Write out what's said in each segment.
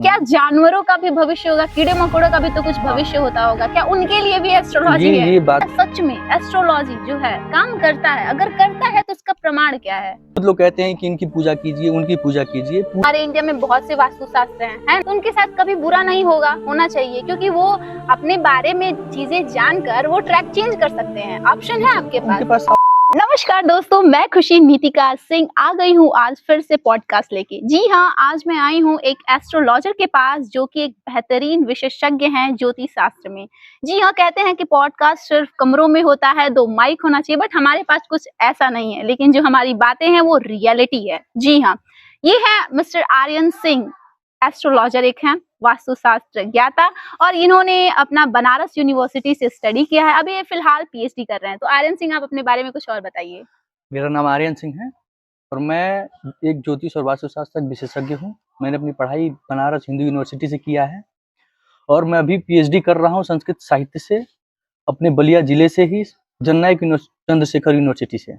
क्या जानवरों का भी भविष्य होगा? कीड़े मकोड़ों का भी तो कुछ भविष्य होता होगा, क्या उनके लिए भी एस्ट्रोलॉजी है? ये बात सच में एस्ट्रोलॉजी जो है काम करता है? अगर करता है तो उसका प्रमाण क्या है? कुछ लोग कहते हैं कि इनकी पूजा कीजिए, उनकी पूजा कीजिए। हमारे इंडिया में बहुत से वास्तुशास्त्र हैं, तो उनके साथ कभी बुरा नहीं होना चाहिए, क्योंकि वो अपने बारे में चीजें जानकर वो ट्रैक चेंज कर सकते हैं। ऑप्शन है आपके पास। नमस्कार दोस्तों, मैं खुशी नीतिका सिंह आ गई हूँ आज फिर से पॉडकास्ट लेके। जी हाँ, आज मैं आई हूँ एक एस्ट्रोलॉजर के पास जो कि एक बेहतरीन विशेषज्ञ हैं ज्योतिष शास्त्र में। जी हाँ, कहते हैं कि पॉडकास्ट सिर्फ कमरों में होता है, 2 माइक होना चाहिए, बट हमारे पास कुछ ऐसा नहीं है, लेकिन जो हमारी बातें हैं वो रियलिटी है। जी हाँ, ये है मिस्टर आर्यन सिंह, एस्ट्रोलॉजर एक हैं, वास्तुशास्त्र ज्ञाता, और इन्होंने अपना बनारस यूनिवर्सिटी से स्टडी किया है। अभी ये फिलहाल पीएचडी कर रहे हैं। तो आर्यन सिंह, आप अपने बारे में कुछ और बताइए। मेरा नाम आर्यन सिंह है और मैं एक ज्योतिष और वास्तुशास्त्र विशेषज्ञ हूँ। मैंने अपनी पढ़ाई बनारस हिंदू यूनिवर्सिटी से किया है और मैं अभी पीएचडी कर रहा हूँ संस्कृत साहित्य से, अपने बलिया जिले से ही, जननायक चंद्रशेखर यूनिवर्सिटी से।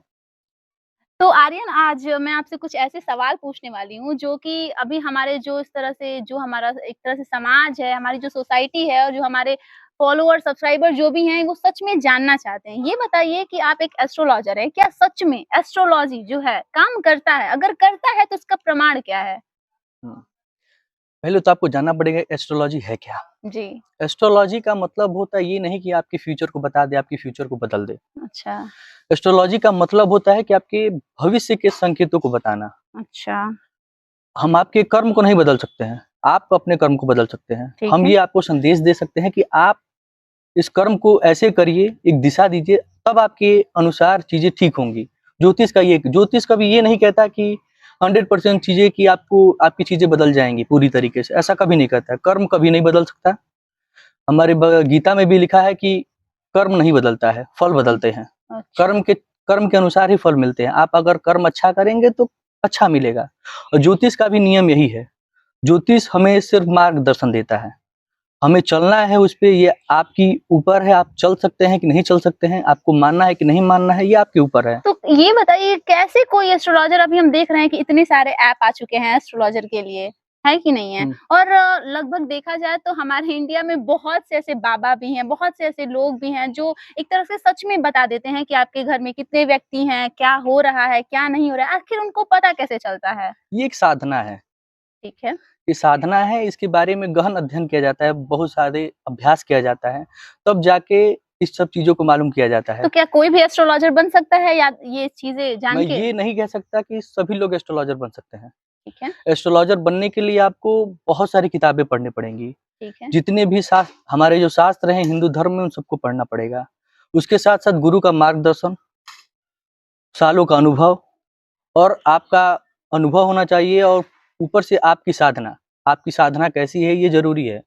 तो आर्यन, आज मैं आपसे कुछ ऐसे सवाल पूछने वाली हूँ जो कि अभी हमारे जो इस तरह से जो हमारा एक तरह से समाज है, हमारी जो सोसाइटी है और जो हमारे फॉलोअर सब्सक्राइबर जो भी हैं वो सच में जानना चाहते हैं। ये बताइए कि आप एक एस्ट्रोलॉजर हैं, क्या सच में एस्ट्रोलॉजी जो है काम करता है? अगर करता है तो उसका प्रमाण क्या है? पहले तो आपको जानना पड़ेगा एस्ट्रोलॉजी है क्या। जी। एस्ट्रोलॉजी का मतलब होता है ये नहीं कि आपके फ्यूचर को बता दे, आपके फ्यूचर को बदल दे। अच्छा। एस्ट्रोलॉजी का मतलब होता है कि आपके भविष्य के संकेतों को बताना। अच्छा। हम आपके कर्म को नहीं बदल सकते हैं, आप अपने कर्म को बदल सकते हैं। ठीक हम है। ये आपको संदेश दे सकते हैं कि आप इस कर्म को ऐसे करिए, एक दिशा दीजिए, तब आपके अनुसार चीजें ठीक होंगी। ज्योतिष कभी ये नहीं कहता कि 100% चीजें कि आपको आपकी चीजें बदल जाएंगी पूरी तरीके से, ऐसा कभी नहीं कहता है। कर्म कभी नहीं बदल सकता। हमारे गीता में भी लिखा है कि कर्म नहीं बदलता है, फल बदलते हैं। अच्छा। कर्म के अनुसार ही फल मिलते हैं। आप अगर कर्म अच्छा करेंगे तो अच्छा मिलेगा। और ज्योतिष का भी नियम यही है। ज्योतिष हमें सिर्फ मार्गदर्शन देता है, हमें चलना है उस पे, ये आपकी ऊपर है। आप चल सकते हैं कि नहीं चल सकते हैं, आपको मानना है कि नहीं मानना है, ये आपके ऊपर है। तो ये बताइए, कैसे कोई एस्ट्रोलॉजर, अभी हम देख रहे हैं कि इतने सारे ऐप आ चुके हैं एस्ट्रोलॉजर के लिए, है कि नहीं है? और लगभग देखा जाए तो हमारे इंडिया में बहुत से ऐसे बाबा भी हैं, बहुत से ऐसे लोग भी हैं जो एक तरह से सच में बता देते हैं कि आपके घर में कितने व्यक्ति हैं, क्या हो रहा है, क्या नहीं हो रहा है। आखिर उनको पता कैसे चलता है? ये एक साधना है। ठीक है। ये साधना है, इसके बारे में गहन अध्ययन किया जाता है, बहुत सारे अभ्यास किया जाता है, तब जाके इस सब चीजों को मालूम किया जाता है। तो क्या कोई भी एस्ट्रोलॉजर बन सकता है या ये चीजें जान मैं के? ये नहीं कह सकता कि सभी लोग एस्ट्रोलॉजर बन सकते हैं। ठीक है। एस्ट्रोलॉजर बनने के लिए आपको बहुत सारी किताबें पढ़नी पड़ेंगी। ठीक है। जितने भी हमारे जो शास्त्र हैं हिंदू धर्म में, उन सबको पढ़ना पड़ेगा। उसके साथ साथ गुरु का मार्गदर्शन, सालों का अनुभव, और आपका अनुभव होना चाहिए, और ऊपर से आपकी साधना कैसी है ये जरूरी है।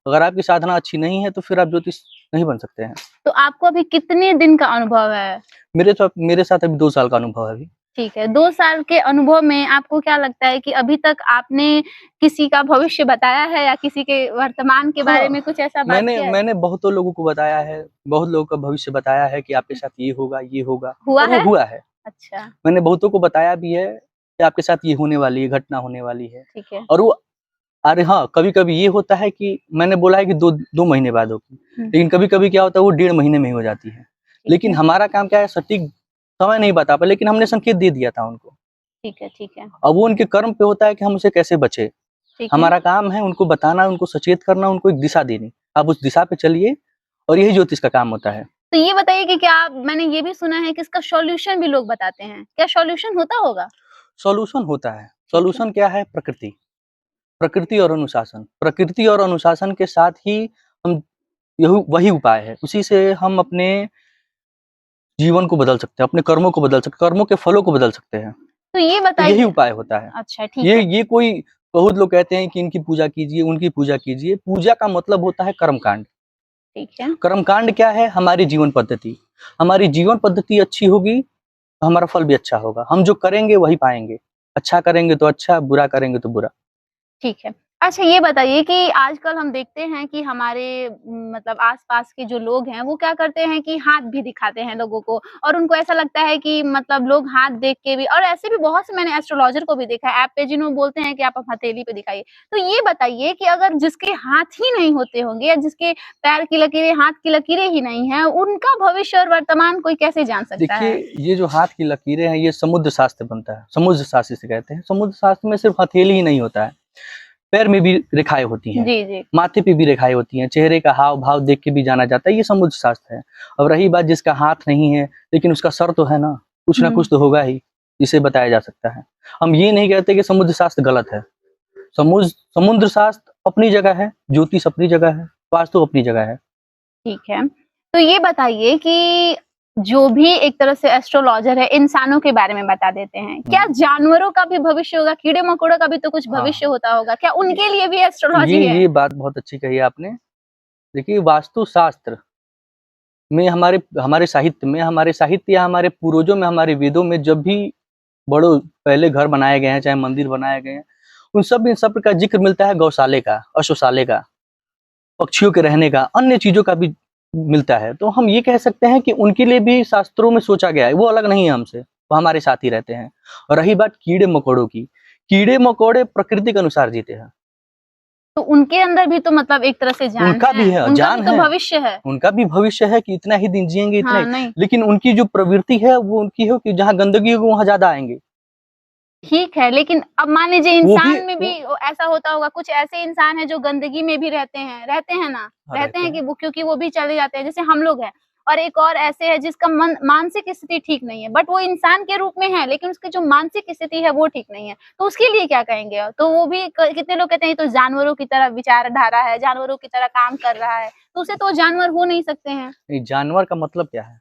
अगर आपकी साधना अच्छी नहीं है तो फिर आप ज्योतिष नहीं बन सकते हैं। तो आपको अभी कितने दिन का अनुभव है? मेरे साथ अभी 2 साल का अनुभव है अभी। ठीक है, 2 साल के अनुभव में आपको क्या लगता है कि अभी तक आपने किसी का भविष्य बताया है या किसी के वर्तमान के बारे में कुछ ऐसा बात किया है? मैंने बहुतों लोगों को बताया है, बहुत लोगों का भविष्य बताया है कि आपके साथ ये होगा, ये होगा, हुआ और वो है? हुआ है। अच्छा। मैंने बहुतों को बताया भी है कि आपके साथ ये होने वाली है, घटना होने वाली है। ठीक है। और वो, अरे हाँ, कभी-कभी ये होता है कि मैंने बोला है कि 2 महीने बाद होगी, लेकिन कभी-कभी क्या होता है वो 1.5 महीने में ही हो जाती है। लेकिन हमारा काम क्या है, सटीक समय नहीं बता पाए, लेकिन हमने संकेत दे दिया था उनको। ठीक है। ठीक है। अब वो उनके कर्म पे होता है कि हम उसे कैसे बचे। ठीक है। हमारा काम है उनको बताना, उनको सचेत करना, उनको एक दिशा देनी। आप उस दिशा पे चलिए, और यही ज्योतिष का काम होता है। तो ये बताइए कि क्या मैंने ये भी सुना है कि इसका सॉल्यूशन भी लोग बताते हैं, क्या सॉल्यूशन होता होगा? सॉल्यूशन होता है। सॉल्यूशन क्या है? प्रकृति और अनुशासन। प्रकृति और अनुशासन के साथ ही हम, यही वही उपाय है। उसी से हम अपने जीवन को बदल सकते हैं, अपने कर्मों को बदल सकते हैं, कर्मों के फलों को बदल सकते हैं। तो ये तो यही बताइए। उपाय होता है। अच्छा, ठीक है। ये कोई, बहुत लोग कहते हैं कि इनकी पूजा कीजिए, उनकी पूजा कीजिए। पूजा का मतलब होता है कर्मकांड। ठीक है। कर्मकांड क्या है? हमारी जीवन पद्धति। हमारी जीवन पद्धति अच्छी होगी तो हमारा फल भी अच्छा होगा। हम जो करेंगे वही पाएंगे। अच्छा करेंगे तो अच्छा, बुरा करेंगे तो बुरा। ठीक है। अच्छा ये बताइए कि आजकल हम देखते हैं कि हमारे मतलब आसपास के जो लोग हैं वो क्या करते हैं कि हाथ भी दिखाते हैं लोगों को, और उनको ऐसा लगता है कि मतलब लोग हाथ देख के भी, और ऐसे भी बहुत से मैंने एस्ट्रोलॉजर को भी देखा है ऐप पे जिन्होंने बोलते हैं कि आप हथेली पे दिखाइए। तो ये बताइए कि अगर जिसके हाथ ही नहीं होते होंगे या जिसके पैर की लकीरें, हाथ की लकीरें ही नहीं है, उनका भविष्य और वर्तमान कोई कैसे जान सकता देखिए, है? ये जो हाथ की लकीरें हैं, ये समुद्र शास्त्र बनता है, समुद्र शास्त्र इसे कहते हैं। समुद्र शास्त्र में सिर्फ हथेली ही नहीं होता है, पैर में भी रेखाएं होती हैं, जी, जी। माथे पे भी रेखाएं होती हैं, चेहरे का हाव भाव देख के भी जाना जाता है, ये समुद्र शास्त्र है। अब रही बात जिसका हाथ नहीं है लेकिन उसका सर तो है ना कुछ तो होगा ही, जिसे बताया जा सकता है। हम ये नहीं कहते कि समुद्र शास्त्र गलत है। समुद्र शास्त्र अपनी जगह है, ज्योतिष अपनी जगह है, वास्तु अपनी जगह है। ठीक है। तो ये बताइए कि जो भी एक तरह से एस्ट्रोलॉजर है, इंसानों के बारे में बता देते हैं। क्या जानवरों का भी भविष्य होगा? कीड़े-मकोड़ों का भी तो कुछ हाँ। भविष्य होता होगा। क्या उनके लिए भी एस्ट्रोलॉजी है? ये बात बहुत अच्छी कही आपने। देखिए, वास्तु शास्त्र में हमारे साहित्य या हमारे पूर्वजों में, हमारे वेदों में जब भी बड़ो पहले घर बनाए गए हैं, चाहे मंदिर बनाए गए हैं, इन सब का जिक्र मिलता है गौशाले का, अश्वशाले का, पक्षियों के रहने का, अन्य चीज़ों का भी मिलता है। तो हम ये कह सकते हैं कि उनके लिए भी शास्त्रों में सोचा गया है, वो अलग नहीं है हमसे, वो हमारे साथ ही रहते हैं। और रही बात कीड़े-मकोड़ों की, कीड़े-मकोड़े प्रकृति के अनुसार जीते हैं। तो उनके अंदर भी तो मतलब एक तरह से जान उनका भी है, उनका जान भी तो है। भविष्य है। उनका भी भविष्य है कि इतना ही दिन जिएँगे, इतना हाँ, ही। नहीं। लेकिन उनकी जो प्रवृत्ति है वो उनकी है कि जहाँ गंदगी होगी वहाँ ज़्यादा आएँगे। ठीक है, लेकिन अब मान लीजिए वो भी इंसान में भी ऐसा होता होगा, कुछ ऐसे इंसान हैं जो गंदगी में भी रहते हैं ना? हाँ, रहते रहते हैं कि हैं। वो, क्योंकि वो भी चले जाते हैं, जैसे हम लोग हैं। और एक और ऐसे है जिसका मानसिक स्थिति ठीक नहीं है, बट वो इंसान के रूप में है, लेकिन उसकी जो मानसिक स्थिति है वो ठीक नहीं है। तो उसके लिए क्या कहेंगे? तो वो भी कितने लोग कहते हैं ये तो जानवरों की तरह विचारधारा है, जानवरों की तरह काम कर रहा है, तो उसे तो जानवर हो नहीं सकते हैं। नहीं, जानवर का मतलब क्या है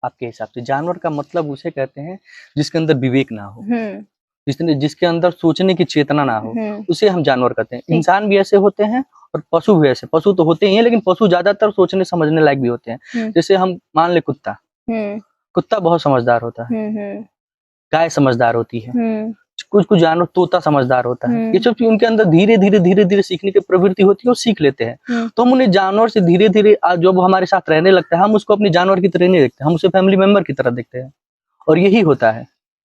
आपके हिसाब से? जानवर का मतलब उसे कहते हैं जिसके अंदर विवेक ना हो, हुँ, जिसके अंदर सोचने की चेतना ना हो, हुँ, उसे हम जानवर कहते हैं। ठीक। इंसान भी ऐसे होते हैं और पशु भी ऐसे। पशु तो होते ही हैं, लेकिन पशु ज़्यादातर सोचने समझने लायक भी होते हैं। हुँ, जैसे हम मान लें कुत्ता, हुँ, कुत्ता बहुत समझदार होता है, हुँ, हुँ, गाय समझदार होती है, हुँ, कुछ-कुछ जानवर, तोता समझदार होता है। ये हुँ, सब चीज़ उनके अंदर धीरे-धीरे सीखने की प्रवृत्ति होती है, वो सीख लेते हैं। हुँ। तो हम उन्हें जानवर से धीरे-धीरे जब वो हमारे साथ रहने लगता है, हम उसको अपने जानवर की तरह नहीं देखते, हम उसे फैमिली मेंबर की तरह देखते हैं। और यही होता है।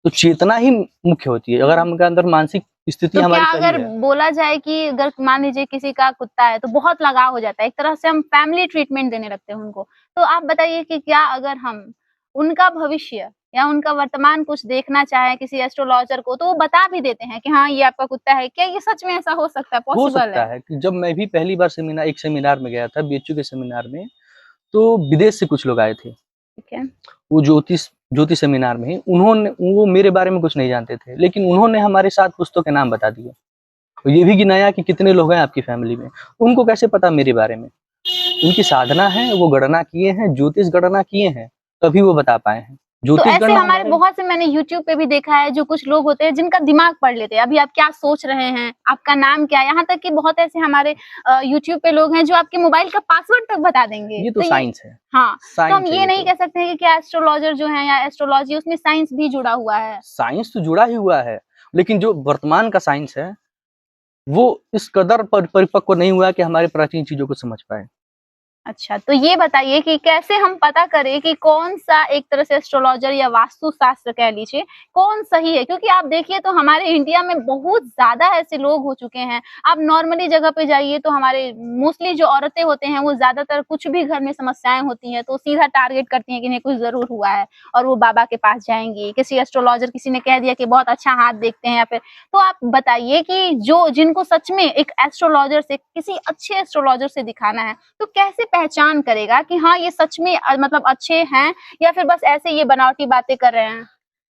तो चेतना ही मुख्य होती है। अगर हमके अंदर मानसिक स्थिति तो क्या हमारी सही अगर है। बोला जाए कि अगर मान लीजिए किसी का कुत्ता है तो बहुत लगाव हो जाता है, एक तरह से हम फैमिली ट्रीटमेंट देने लगते हैं उनको। तो आप बताइए कि क्या अगर हम उनका भविष्य या उनका वर्तमान कुछ देखना चाहें किसी एस्ट्रोलॉजर को, तो वो बता भी देते हैं कि हाँ, ये आपका कुत्ता है। क्या ये सच में ऐसा हो सकता है, हो पॉसिबल सकता है? है कि जब मैं भी पहली बार एक सेमिनार में गया था, बीएचयू के सेमिनार में, तो विदेश से कुछ लोग आए थे। ठीक है। वो ज्योतिष सेमिनार में ही वो मेरे बारे में कुछ नहीं जानते थे, लेकिन उन्होंने हमारे 7 पुस्तों के नाम बता दिए। और ये भी गिनाया कि कितने लोग हैं आपकी फैमिली में। उनको कैसे पता मेरे बारे में? उनकी साधना है, वो गणना किए हैं, ज्योतिष गणना किए हैं, तभी वो बता पाए हैं। तो ज्योतिष ऐसे गणना हमारे हमारे बहुत से मैंने यूट्यूब पे भी देखा है, जो कुछ लोग होते हैं जिनका दिमाग पढ़ लेते हैं। अभी आप क्या सोच रहे हैं, आपका नाम क्या है, यहाँ तक कि बहुत ऐसे हमारे यूट्यूब पे लोग हैं जो आपके मोबाइल का पासवर्ड तक बता देंगे। ये तो तो ये साइंस है, हाँ, तो हम साइंस है ये ये नहीं तो। कह सकते हैं कि क्या एस्ट्रोलॉजर जो है या एस्ट्रोलॉजी उसमें साइंस भी जुड़ा हुआ है। साइंस तो जुड़ा ही हुआ है, लेकिन जो वर्तमान का साइंस है, वो इस कदर परिपक्व नहीं हुआ है कि हमारे प्राचीन चीज़ों को समझ पाए। अच्छा, तो ये बताइए कि कैसे हम पता करें कि कौन-सा एक तरह से एस्ट्रोलॉजर या वास्तु शास्त्र कह लीजिए, कौन सही है? क्योंकि आप देखिए तो हमारे इंडिया में बहुत ज़्यादा ऐसे लोग हो चुके हैं। आप नॉर्मली जगह पे जाइए तो हमारे मोस्टली जो औरतें होते हैं, वो ज़्यादातर कुछ भी घर में समस्याएँ होती हैं, तो सीधा टारगेट करती हैं कि इन्हें कुछ ज़रूर हुआ है और वो बाबा के पास जाएँगी। किसी एस्ट्रोलॉजर किसी ने कह दिया कि बहुत अच्छा हाथ देखते हैं या फिर, तो आप बताइए कि जो जिनको सच में एक एस्ट्रोलॉजर से, किसी अच्छे एस्ट्रोलॉजर से दिखाना है, तो कैसे पहचान करेगा कि हाँ, ये सच में मतलब अच्छे हैं या फिर बस ऐसे ये बनावटी बातें कर रहे हैं?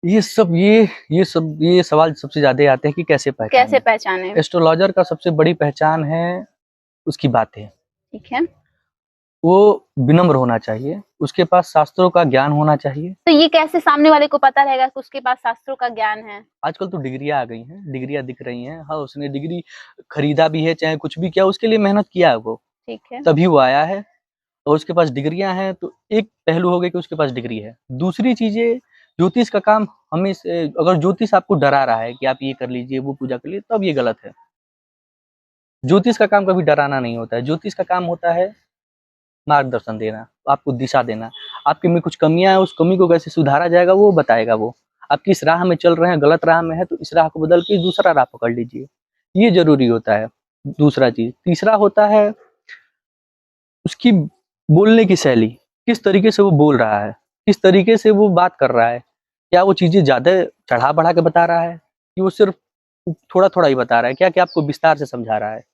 ये सवाल सबसे ज़्यादा आते हैं कि कैसे कैसे पहचानें? पहचानें? एस्ट्रोलॉजर का सबसे बड़ी पहचान है उसकी बातें। ठीक है। वो विनम्र होना चाहिए, उसके पास शास्त्रों का ज्ञान होना चाहिए। तो ये कैसे सामने वाले को पता रहेगा कि उसके पास शास्त्रों का ज्ञान है? आजकल तो डिग्रियाँ आ गई हैं, डिग्रियाँ दिख रही हैं। हाँ, उसने डिग्री खरीदा भी है, चाहे कुछ भी किया, उसके लिए मेहनत किया है वो, ठीक है। तभी वो आया है। और उसके पास डिग्रियाँ हैं, तो एक पहलू हो गया कि उसके पास डिग्री है। दूसरी चीज़ें, ज्योतिष का काम हमें से अगर ज्योतिष आपको डरा रहा है कि आप ये कर लीजिए, वो पूजा कर लीजिए, तब ये गलत है। ज्योतिष का काम कभी डराना नहीं होता है। ज्योतिष का काम होता है मार्गदर्शन देना, आपको दिशा देना। आपके में कुछ कमियां हैं, उस कमी को कैसे सुधारा जाएगा वो बताएगा वो। आप किस राह में चल रहे हैं, गलत राह में है तो इस राह को बदल के दूसरा राह पकड़ लीजिए, ये जरूरी होता है। दूसरा चीज, तीसरा होता है उसकी बोलने की शैली, किस तरीके से वो बोल रहा है, किस तरीके से वो बात कर रहा है। क्या वो चीजें ज्यादा चढ़ा बढ़ा के बता रहा है कि वो सिर्फ थोड़ा थोड़ा ही बता रहा है, क्या क्या आपको विस्तार से समझा रहा है,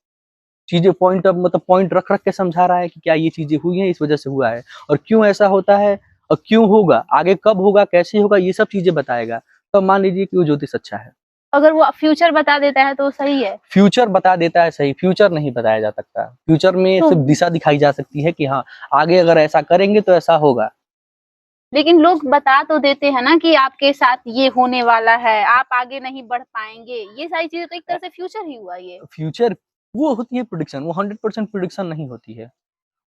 चीजें पॉइंट मतलब पॉइंट रख रख के समझा रहा है कि क्या ये चीजें हुई हैं, इस वजह से हुआ है और क्यों ऐसा होता है और क्यों होगा, आगे कब होगा, कैसे होगा, ये सब चीजें बताएगा। तो मान लीजिए कि वो ज्योतिष अच्छा है। अगर वो फ्यूचर बता देता है तो सही है। फ्यूचर बता देता है सही, फ्यूचर नहीं बताया जा सकता। फ्यूचर में तो सिर्फ दिशा दिखाई जा सकती है कि हाँ आगे अगर ऐसा करेंगे तो ऐसा होगा। लेकिन लोग बता तो देते हैं ना कि आपके साथ ये होने वाला है, आप आगे नहीं बढ़ पाएंगे, ये सारी चीजें तो एक तरह से फ्यूचर ही हुआ ये। फ्यूचर वो होती है प्रिडिक्शन, वो 100% प्रिडिक्शन नहीं होती है,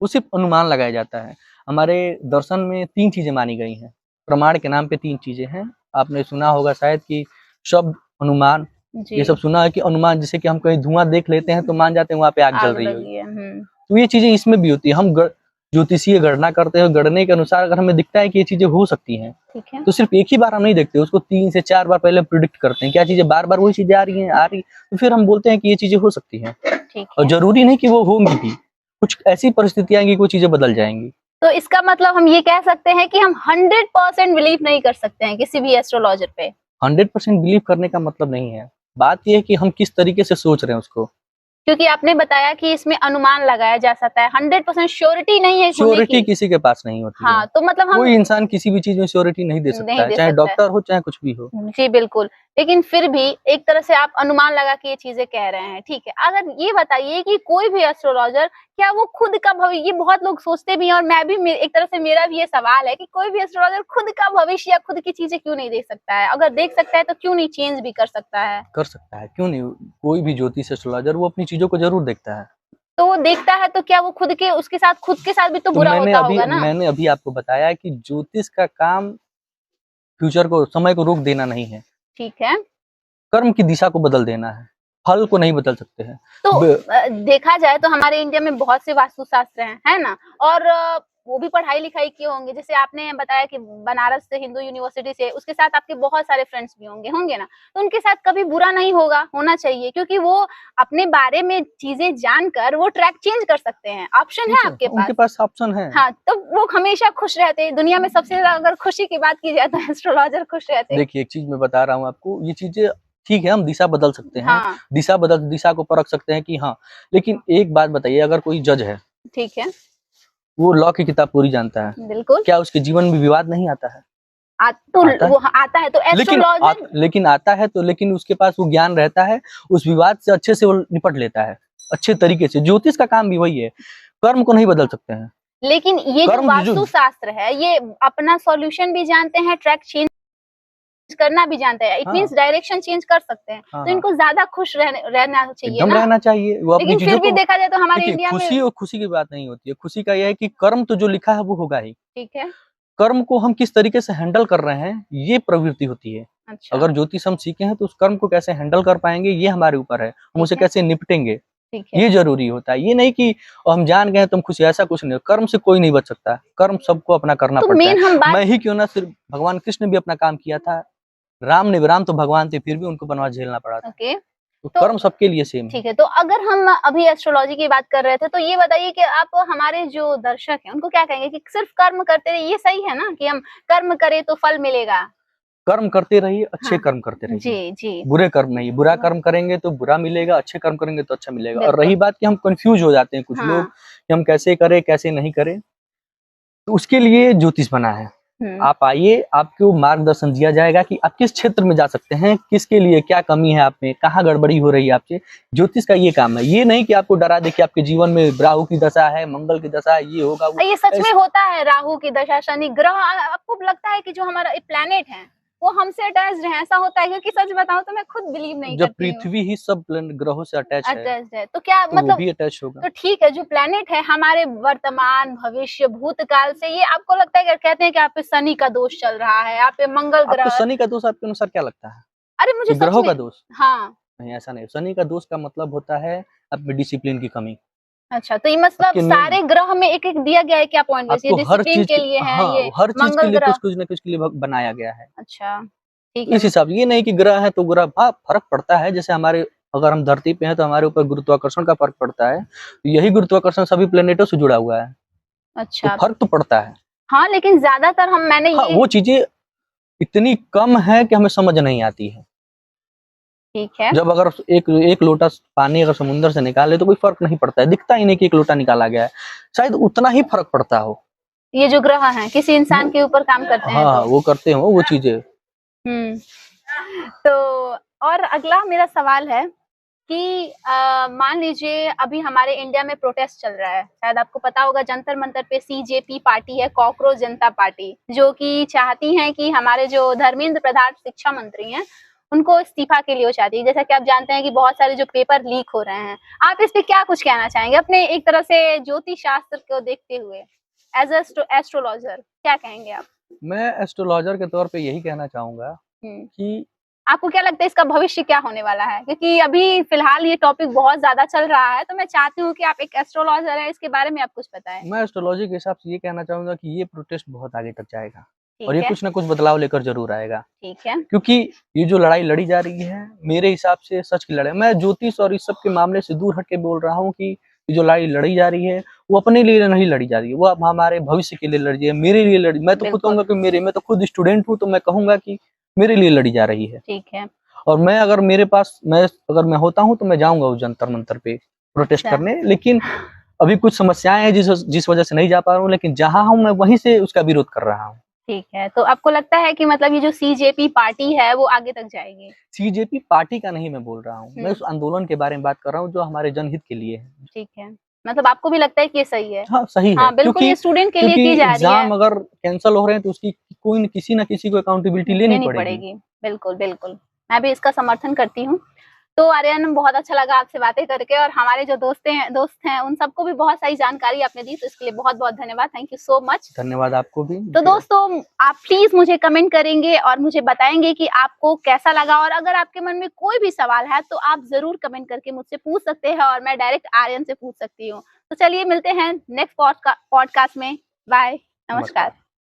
वो सिर्फ अनुमान लगाया जाता है। हमारे दर्शन में 3 चीजें मानी गई हैं, प्रमाण के नाम पे 3 चीजें हैं। आपने सुना होगा शायद कि शब्द, अनुमान, ये सब सुना है कि अनुमान, जैसे कि हम कहीं धुआं देख लेते हैं तो मान जाते हैं वहां पे आग जल रही है। तो ये चीजें इसमें भी होती है। हम ज्योतिषीय गणना करते हैं, गणने के अनुसार अगर हमें दिखता है कि ये चीजें हो सकती हैं, ठीक है, तो सिर्फ एक ही बार हम नहीं देखते, उसको 3 से 4 बार पहले प्रिडिक्ट करते हैं। क्या चीजें बार बार वही चीजें आ रही तो फिर हम बोलते हैं कि ये चीजें हो सकती हैं। और जरूरी नहीं कि वो होंगी भी, कुछ ऐसी परिस्थितियां आएंगी, कुछ चीजें बदल जाएंगी। तो इसका मतलब हम ये कह सकते हैं कि हम 100% बिलीव नहीं कर सकते हैं किसी भी एस्ट्रोलॉजर पे। 100% बिलीव करने का मतलब नहीं है, बात यह है कि हम किस तरीके से सोच रहे हैं उसको। क्योंकि आपने बताया कि इसमें अनुमान लगाया जा सकता है, 100% श्योरिटी नहीं है। श्योरिटी किसी के पास नहीं होती हाँ, है। तो मतलब हम कोई इंसान किसी भी चीज में श्योरिटी नहीं दे सकता है, चाहे डॉक्टर हो चाहे कुछ भी हो। जी बिल्कुल, लेकिन फिर भी एक तरह से आप अनुमान लगा के ये चीजें कह रहे हैं, ठीक है। अगर ये बताइए कि कोई भी एस्ट्रोलॉजर, क्या वो खुद का भविष्य, ये बहुत लोग सोचते भी हैं और मैं भी, एक तरह से मेरा भी ये सवाल है कि कोई भी एस्ट्रोलॉजर खुद का भविष्य या खुद की चीजें क्यों नहीं देख सकता है? अगर देख सकता है तो क्यों नहीं चेंज भी कर सकता है? कर सकता है, क्यों नहीं। कोई भी ज्योतिष एस्ट्रोलॉजर वो अपनी चीजों को जरूर देखता है। तो वो देखता है तो क्या वो खुद के साथ भी तो बुरा होता होगा ना? मैंने अभी आपको बताया कि ज्योतिष का काम फ्यूचर को, समय को रोक देना नहीं है, ठीक है, कर्म की दिशा को बदल देना है, फल को नहीं बदल सकते हैं। तो देखा जाए तो हमारे इंडिया में बहुत से वास्तुशास्त्र हैं, है ना? और वो भी पढ़ाई लिखाई किए होंगे, जैसे आपने बताया कि बनारस से, हिंदू यूनिवर्सिटी से, उसके साथ आपके बहुत सारे फ्रेंड्स भी होंगे ना? तो उनके साथ कभी बुरा नहीं होना चाहिए, क्योंकि वो अपने बारे में चीजें जानकर वो ट्रैक चेंज कर सकते हैं। ऑप्शन है आपके पास, उनके पास ऑप्शन है। हाँ, तो वो हमेशा खुश रहते हैं। दुनिया में सबसे ज्यादा अगर खुशी की बात की जाए तो एस्ट्रोलॉजर खुश रहते हैं। देखिए, एक चीज मैं बता रहा हूँ आपको, ये चीजें ठीक है, हम दिशा बदल सकते हैं। हाँ, दिशा को परख सकते हैं कि हाँ, लेकिन एक बात बताइए, अगर कोई जज है, ठीक है, वो लॉ की किताब पूरी जानता है, बिल्कुल, क्या उसके जीवन में विवाद नहीं आता है? वो आता है तो एस्ट्रोलॉजर, लेकिन आता है तो, लेकिन उसके पास वो ज्ञान रहता है, उस विवाद से अच्छे से वो निपट लेता है, अच्छे तरीके से। ज्योतिष का काम भी वही है, कर्म को नहीं बदल सकते हैं। लेकिन ये जो वास्तुशास्त्र है, ये अपना सॉल्यूशन भी जानते हैं, ट्रैक चेंज करना भी जानते हैं, इट मींस डायरेक्शन चेंज कर सकते हैं। तो इनको ज्यादा खुश रहना चाहिए ना? रहना चाहिए। वो अपनी लेकिन फिर भी देखा जाए तो हमारे इंडिया में खुशी की बात नहीं होती है। खुशी का यह है कि कर्म तो जो लिखा है वो होगा ही। ठीक है, कर्म को हम किस तरीके से हैंडल कर रहे हैं, ये प्रवृत्ति होती है। अच्छा। अगर ज्योतिष हम सीखे हैं तो उस कर्म को कैसे हैंडल कर पाएंगे, ये हमारे ऊपर है, हम उसे कैसे निपटेंगे, ये जरूरी होता है। ये नहीं कि हम जान गए तो हम खुशी, ऐसा कुछ नहीं। कर्म से कोई नहीं बच सकता, कर्म सबको अपना करना पड़ता है। मैं ही क्यों ना, सिर्फ भगवान कृष्ण भी अपना काम किया था, राम तो भगवान थे, फिर भी उनको वनवास झेलना पड़ा था। तो कर्म सबके लिए सेम है। ठीक है, तो अगर हम अभी एस्ट्रोलॉजी की बात कर रहे थे, तो ये बताइए कि आप हमारे जो दर्शक हैं उनको क्या कहेंगे कि सिर्फ कर्म करते रहिए, ये सही है ना कि हम कर्म करें तो फल मिलेगा? कर्म करते रहिए, अच्छे कर्म करते रहिए, जी जी, बुरे कर्म नहीं। बुरा कर्म करेंगे तो बुरा मिलेगा, अच्छे कर्म करेंगे तो अच्छा मिलेगा। और रही बात कि हम कंफ्यूज हो जाते हैं कुछ लोग कि हम कैसे करें कैसे नहीं करें, तो उसके लिए ज्योतिष बना है। आप आइए, आपको मार्गदर्शन दिया जाएगा कि आप किस क्षेत्र में जा सकते हैं, किसके लिए क्या कमी है आप में, कहाँ गड़बड़ी हो रही है आपसे। ज्योतिष का ये काम है, ये नहीं कि आपको डरा दे कि आपके जीवन में राहु की दशा है, मंगल की दशा है, ये होगा वो। ये सच में होता है? राहु की दशा, शनि ग्रह, आपको लगता है कि जो हमारा प्लेनेट है वो हमसे अटैच्ड है? ऐसा होता है? क्योंकि सच बताऊं तो मैं खुद बिलीव नहीं करती हूं। जब पृथ्वी ही सब ग्रहों से अटैच है तो क्या तो मतलब वो भी अटैच होगा। तो ठीक है, जो प्लेनेट है हमारे वर्तमान, भविष्य, भूतकाल से, ये आपको लगता है कि कहते हैं कि आप पे शनि का दोष चल रहा है, आप पे मंगल ग्रह। आपको शनि का दोष आपके अनुसार क्या लगता है? अरे मुझे ग्रहों का दोष? हाँ, नहीं, ऐसा नहीं। शनि का दोष का मतलब होता है आप में डिसिप्लिन की कमी। अच्छा, तो ये मतलब आपके सारे ग्रह में एक एक दिया गया है क्या पॉइंट? ये आपको हर डिसिप्लिन चीज के लिए है, हाँ, ये हर चीज के मंगल लिए ग्रह। कुछ ना कुछ के लिए बनाया गया है। अच्छा, ठीक तो है। इस हिसाब से ये नहीं कि ग्रह है तो ग्रह, हाँ फर्क पड़ता है। जैसे हमारे, अगर हम धरती पे हैं तो हमारे ऊपर गुरुत्वाकर्षण का फर्क पड़ता है, तो यही गुरुत्वाकर्षण सभी प्लेनेटों से जुड़ा हुआ है, तो अच्छा, फर्क तो पड़ता है। हाँ, लेकिन ज्यादातर मैंने हाँ, ये, वो चीजें इतनी कम है कि हमें समझ नहीं आती है। ठीक है, जब अगर एक एक लोटा पानी अगर समुद्र से निकाले तो कोई फर्क नहीं पड़ता है, दिखता ही नहीं कि एक लोटा निकाला गया है। शायद उतना ही फर्क पड़ता हो। ये जो ग्रह हैं किसी इंसान के ऊपर काम करते हैं हाँ, तो। वो करते हो वो चीजें। हम्म। तो और अगला मेरा सवाल है कि मान लीजिए अभी हमारे इंडिया में प्रोटेस्ट चल रहा है, शायद आपको पता होगा, जंतर मंतर पे सीजेपी पार्टी है, कॉकरोच जनता पार्टी, जो कि चाहती हैं कि हमारे जो धर्मेंद्र प्रधान शिक्षा मंत्री हैं उनको इस्तीफा के लिए वो चाहती है। जैसा कि आप जानते हैं कि बहुत सारे जो पेपर लीक हो रहे हैं, आप इस पे क्या कुछ कहना चाहेंगे अपने एक तरह से ज्योतिष शास्त्र को देखते हुए, एज एस्ट्रोलॉजर क्या कहेंगे आप? मैं एस्ट्रोलॉजर के तौर पे यही कहना चाहूंगा कि आपको क्या लगता है इसका भविष्य क्या होने वाला है? क्योंकि अभी फिलहाल ये टॉपिक बहुत ज्यादा चल रहा है, तो मैं चाहती हूँ कि आप एक एस्ट्रोलॉजर हैं, इसके बारे में आप कुछ बताएं। मैं एस्ट्रोलॉजी के हिसाब से ये कहना चाहूंगा कि ये प्रोटेस्ट बहुत आगे तक जाएगा और ठीक ये है, कुछ ना कुछ बदलाव लेकर जरूर आएगा। ठीक है, क्योंकि ये जो लड़ाई लड़ी जा रही है, मेरे हिसाब से सच की लड़ाई, मैं ज्योतिष और इस सब के मामले से दूर हट के बोल रहा हूँ कि ये जो लड़ाई लड़ी जा रही है वो अपने लिए नहीं लड़ी जा रही है, वो अब हमारे भविष्य के लिए लड़ी है, मेरे लिए लड़ी। मैं तो खुद कहूंगा कि मैं तो खुद स्टूडेंट हूँ, तो मैं कहूंगा कि मेरे लिए लड़ी जा रही है। ठीक है। और मैं अगर अगर मैं होता हूँ तो मैं जाऊंगा उस जंतर मंतर पे प्रोटेस्ट अच्छा, करने। लेकिन अभी कुछ समस्याएं हैं जिस वजह से नहीं जा पा रहा हूँ, लेकिन जहां हूँ मैं वहीं से उसका विरोध कर रहा हूँ। ठीक है। तो आपको लगता है कि मतलब ये जो सीजेपी पार्टी है वो आगे तक जाएगी? सीजेपी पार्टी का नहीं मैं बोल रहा हूँ, मैं उस आंदोलन के बारे में बात कर रहा हूँ जो हमारे जनहित के लिए है। ठीक है, मतलब आपको भी लगता है कि ये सही है? हाँ, सही है। हाँ, बिल्कुल, ये स्टूडेंट के लिए की जा रही है। एग्जाम अगर कैंसिल हो रहे हैं तो उसकी कोई किसी ना किसी को अकाउंटेबिलिटी लेनी पड़ेगी। बिल्कुल, बिल्कुल। मैं भी इसका समर्थन करती हूँ। तो आर्यन, बहुत अच्छा लगा आपसे बातें करके, और हमारे जो दोस्त हैं उन सबको भी बहुत सारी जानकारी आपने दी, तो इसके लिए बहुत-बहुत धन्यवाद। Thank you so much. धन्यवाद आपको भी। तो दोस्तों, आप प्लीज मुझे कमेंट करेंगे और मुझे बताएंगे कि आपको कैसा लगा, और अगर आपके मन में कोई भी सवाल है तो आप जरूर कमेंट करके मुझसे पूछ सकते हैं, और मैं डायरेक्ट आर्यन से पूछ सकती हूँ। तो चलिए मिलते हैं नेक्स्ट पॉडकास्ट में। बाय, नमस्कार।